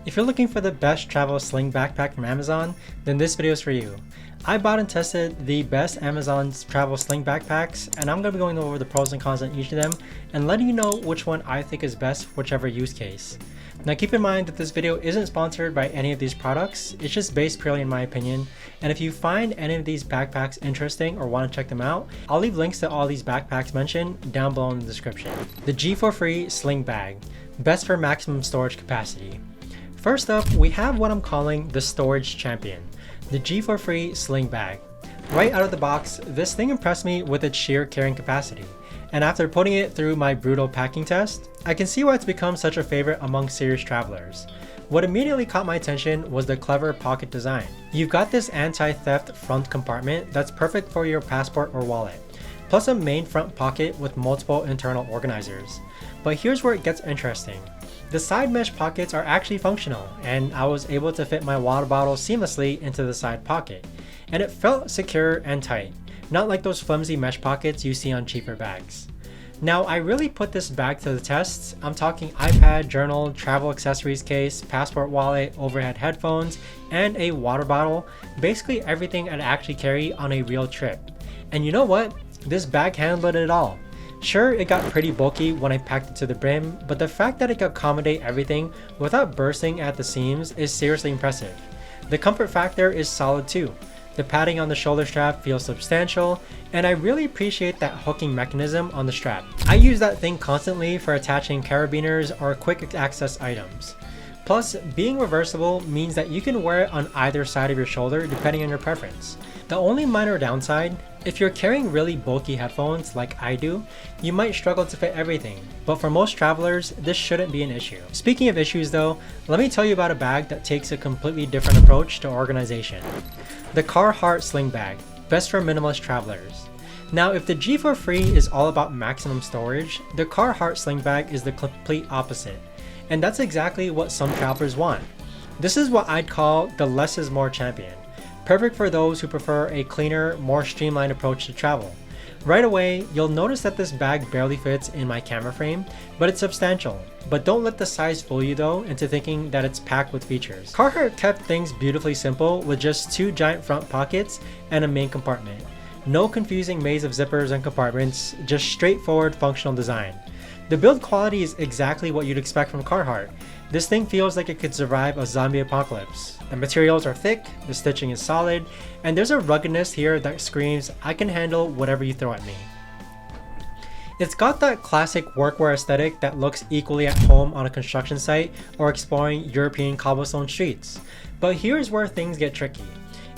If you're looking for the best travel sling backpack from Amazon, then this video is for you. I bought and tested the best Amazon's travel sling backpacks, and I'm going to be going over the pros and cons on each of them and letting you know which one I think is best for whichever use case. Now keep in mind that this video isn't sponsored by any of these products, it's just based purely in my opinion, and if you find any of these backpacks interesting or want to check them out, I'll leave links to all these backpacks mentioned down below in the description. The G4Free Sling Bag, best for maximum storage capacity. First up, we have what I'm calling the storage champion, the G4Free Sling Bag. Right out of the box, this thing impressed me with its sheer carrying capacity, and after putting it through my brutal packing test, I can see why it's become such a favorite among serious travelers. What immediately caught my attention was the clever pocket design. You've got this anti-theft front compartment that's perfect for your passport or wallet, plus a main front pocket with multiple internal organizers. But here's where it gets interesting. The side mesh pockets are actually functional, and I was able to fit my water bottle seamlessly into the side pocket, and it felt secure and tight, not like those flimsy mesh pockets you see on cheaper bags. Now, I really put this bag to the test. I'm talking iPad, journal, travel accessories case, passport wallet, overhead headphones, and a water bottle, basically everything I'd actually carry on a real trip. And you know what? This bag handled it all. Sure, it got pretty bulky when I packed it to the brim, but the fact that it could accommodate everything without bursting at the seams is seriously impressive. The comfort factor is solid too. The padding on the shoulder strap feels substantial, and I really appreciate that hooking mechanism on the strap. I use that thing constantly for attaching carabiners or quick access items. Plus, being reversible means that you can wear it on either side of your shoulder depending on your preference. The only minor downside, if you're carrying really bulky headphones like I do, you might struggle to fit everything, but for most travelers, this shouldn't be an issue. Speaking of issues though, let me tell you about a bag that takes a completely different approach to organization. The Carhartt Sling Bag, best for minimalist travelers. Now, if the G4Free is all about maximum storage, the Carhartt Sling Bag is the complete opposite. And that's exactly what some travelers want. This is what I'd call the less is more champion. Perfect for those who prefer a cleaner, more streamlined approach to travel. Right away, you'll notice that this bag barely fits in my camera frame, but it's substantial. But don't let the size fool you though into thinking that it's packed with features. Carhartt kept things beautifully simple with just two giant front pockets and a main compartment. No confusing maze of zippers and compartments, just straightforward functional design. The build quality is exactly what you'd expect from Carhartt. This thing feels like it could survive a zombie apocalypse. The materials are thick, the stitching is solid, and there's a ruggedness here that screams, I can handle whatever you throw at me. It's got that classic workwear aesthetic that looks equally at home on a construction site or exploring European cobblestone streets. But here's where things get tricky.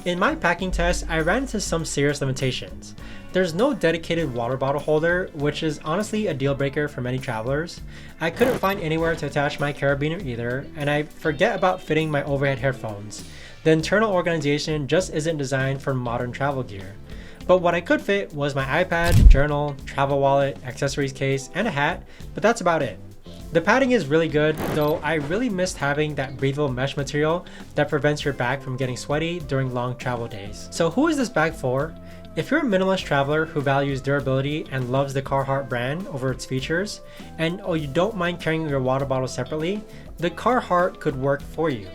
In my packing test, I ran into some serious limitations. There's no dedicated water bottle holder, which is honestly a deal breaker for many travelers. I couldn't find anywhere to attach my carabiner either, and I forget about fitting my overhead headphones. The internal organization just isn't designed for modern travel gear. But what I could fit was my iPad, journal, travel wallet, accessories case, and a hat, but that's about it. The padding is really good, though I really missed having that breathable mesh material that prevents your bag from getting sweaty during long travel days. So who is this bag for? If you're a minimalist traveler who values durability and loves the Carhartt brand over its features, and you don't mind carrying your water bottle separately, the Carhartt could work for you.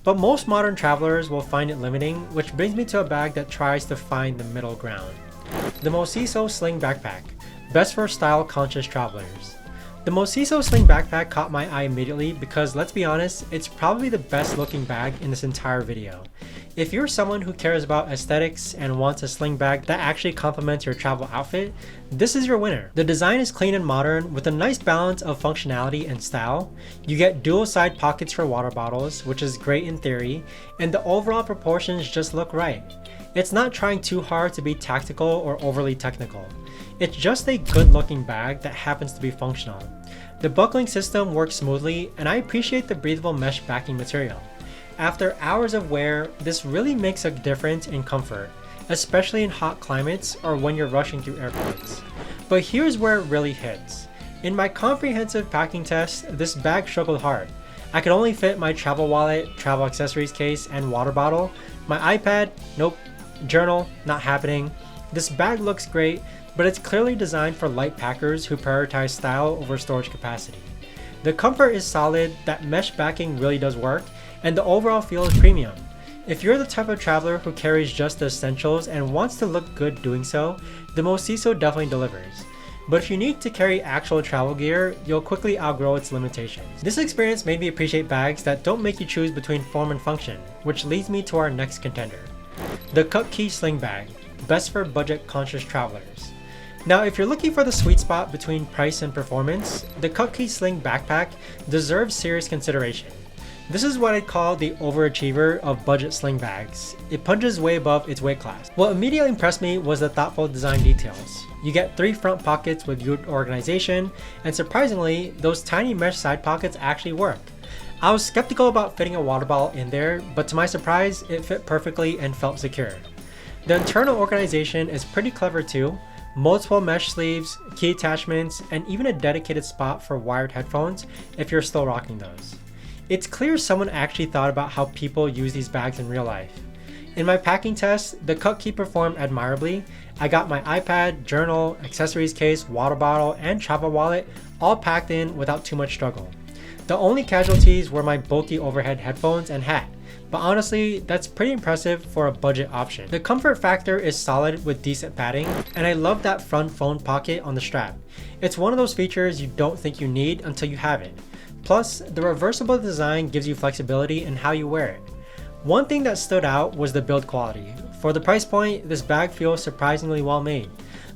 But most modern travelers will find it limiting, which brings me to a bag that tries to find the middle ground. The Mosiso Sling Backpack, best for style-conscious travelers. The Mosiso Sling Backpack caught my eye immediately because, let's be honest, it's probably the best looking bag in this entire video. If you're someone who cares about aesthetics and wants a sling bag that actually complements your travel outfit, this is your winner. The design is clean and modern with a nice balance of functionality and style. You get dual side pockets for water bottles, which is great in theory, and the overall proportions just look right. It's not trying too hard to be tactical or overly technical. It's just a good looking bag that happens to be functional. The buckling system works smoothly, and I appreciate the breathable mesh backing material. After hours of wear, this really makes a difference in comfort, especially in hot climates or when you're rushing through airports. But here's where it really hits. In my comprehensive packing test, this bag struggled hard. I could only fit my travel wallet, travel accessories case, and water bottle. My iPad, nope. Journal, not happening. This bag looks great, but it's clearly designed for light packers who prioritize style over storage capacity. The comfort is solid, that mesh backing really does work, and the overall feel is premium. If you're the type of traveler who carries just the essentials and wants to look good doing so, the Mosiso definitely delivers. But if you need to carry actual travel gear, you'll quickly outgrow its limitations. This experience made me appreciate bags that don't make you choose between form and function, which leads me to our next contender. The Cut Key Sling Bag, best for budget-conscious travelers. Now, if you're looking for the sweet spot between price and performance, the Cut Key Sling Backpack deserves serious consideration. This is what I'd call the overachiever of budget sling bags. It punches way above its weight class. What immediately impressed me was the thoughtful design details. You get 3 front pockets with good organization, and surprisingly, those tiny mesh side pockets actually work. I was skeptical about fitting a water bottle in there, but to my surprise, it fit perfectly and felt secure. The internal organization is pretty clever too. Multiple mesh sleeves, key attachments, and even a dedicated spot for wired headphones if you're still rocking those. It's clear someone actually thought about how people use these bags in real life. In my packing test, the Cut Key performed admirably. I got my iPad, journal, accessories case, water bottle, and travel wallet all packed in without too much struggle. The only casualties were my bulky overhead headphones and hat, but honestly, that's pretty impressive for a budget option. The comfort factor is solid with decent padding, and I love that front phone pocket on the strap. It's one of those features you don't think you need until you have it. Plus, the reversible design gives you flexibility in how you wear it. One thing that stood out was the build quality. For the price point, this bag feels surprisingly well made.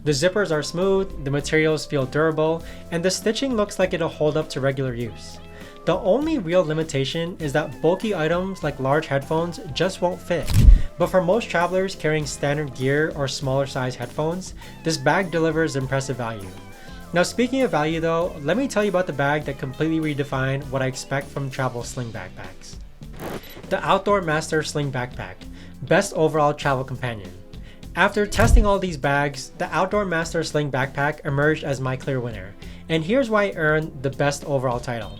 The zippers are smooth, the materials feel durable, and the stitching looks like it'll hold up to regular use. The only real limitation is that bulky items like large headphones just won't fit. But for most travelers carrying standard gear or smaller size headphones, this bag delivers impressive value. Now, speaking of value though, let me tell you about the bag that completely redefined what I expect from travel sling backpacks. The Outdoor Master Sling Backpack, best overall travel companion. After testing all these bags, the Outdoor Master Sling Backpack emerged as my clear winner, and here's why it earned the best overall title.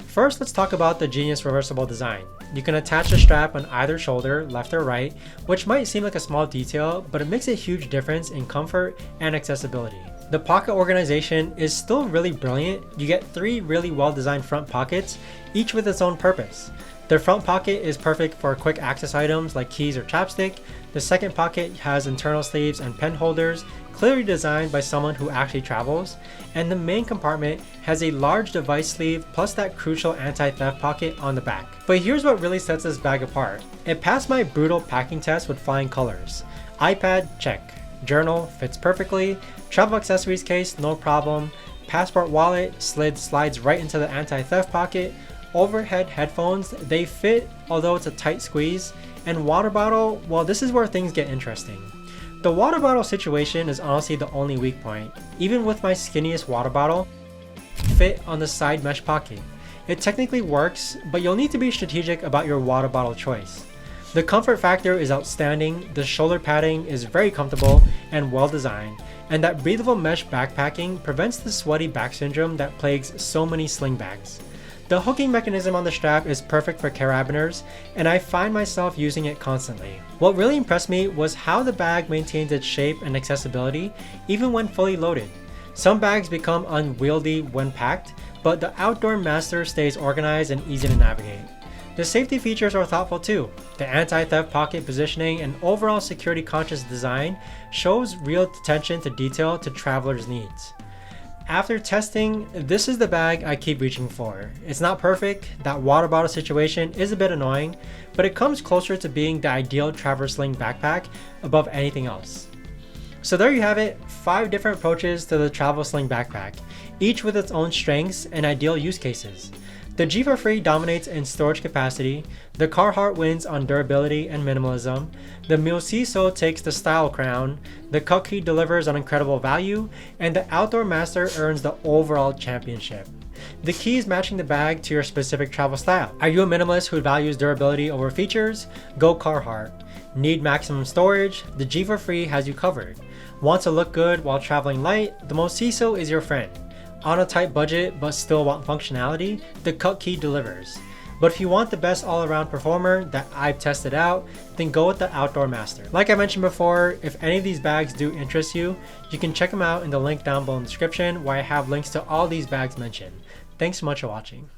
First, let's talk about the genius reversible design. You can attach a strap on either shoulder, left or right, which might seem like a small detail, but it makes a huge difference in comfort and accessibility. The pocket organization is still really brilliant. You get 3 really well-designed front pockets, each with its own purpose. The front pocket is perfect for quick access items like keys or chapstick. The second pocket has internal sleeves and pen holders, clearly designed by someone who actually travels. And the main compartment has a large device sleeve plus that crucial anti-theft pocket on the back. But here's what really sets this bag apart. It passed my brutal packing test with flying colors. iPad, check. Journal, fits perfectly. Travel accessories case, no problem. Passport wallet, slides right into the anti-theft pocket. Overhead headphones, they fit, although it's a tight squeeze. And water bottle, well, this is where things get interesting. The water bottle situation is honestly the only weak point. Even with my skinniest water bottle, fit on the side mesh pocket. It technically works, but you'll need to be strategic about your water bottle choice. The comfort factor is outstanding, the shoulder padding is very comfortable and well designed, and that breathable mesh backpacking prevents the sweaty back syndrome that plagues so many sling bags. The hooking mechanism on the strap is perfect for carabiners, and I find myself using it constantly. What really impressed me was how the bag maintains its shape and accessibility even when fully loaded. Some bags become unwieldy when packed, but the Outdoor Master stays organized and easy to navigate. The safety features are thoughtful too. The anti-theft pocket positioning and overall security-conscious design shows real attention to detail to travelers' needs. After testing, this is the bag I keep reaching for. It's not perfect, that water bottle situation is a bit annoying, but it comes closer to being the ideal travel sling backpack above anything else. So there you have it, 5 different approaches to the travel sling backpack, each with its own strengths and ideal use cases. The G4 dominates in storage capacity, the Carhartt wins on durability and minimalism, the Mosiso takes the style crown, the Cut Key delivers on incredible value, and the Outdoor Master earns the overall championship. The key is matching the bag to your specific travel style. Are you a minimalist who values durability over features? Go Carhartt. Need maximum storage? The G4 has you covered. Want to look good while traveling light? The Mosiso is your friend. On a tight budget but still want functionality, the Cut Key delivers. But if you want the best all-around performer that I've tested out, then go with the Outdoor Master. Like I mentioned before, if any of these bags do interest you, you can check them out in the link down below in the description where I have links to all these bags mentioned. Thanks so much for watching.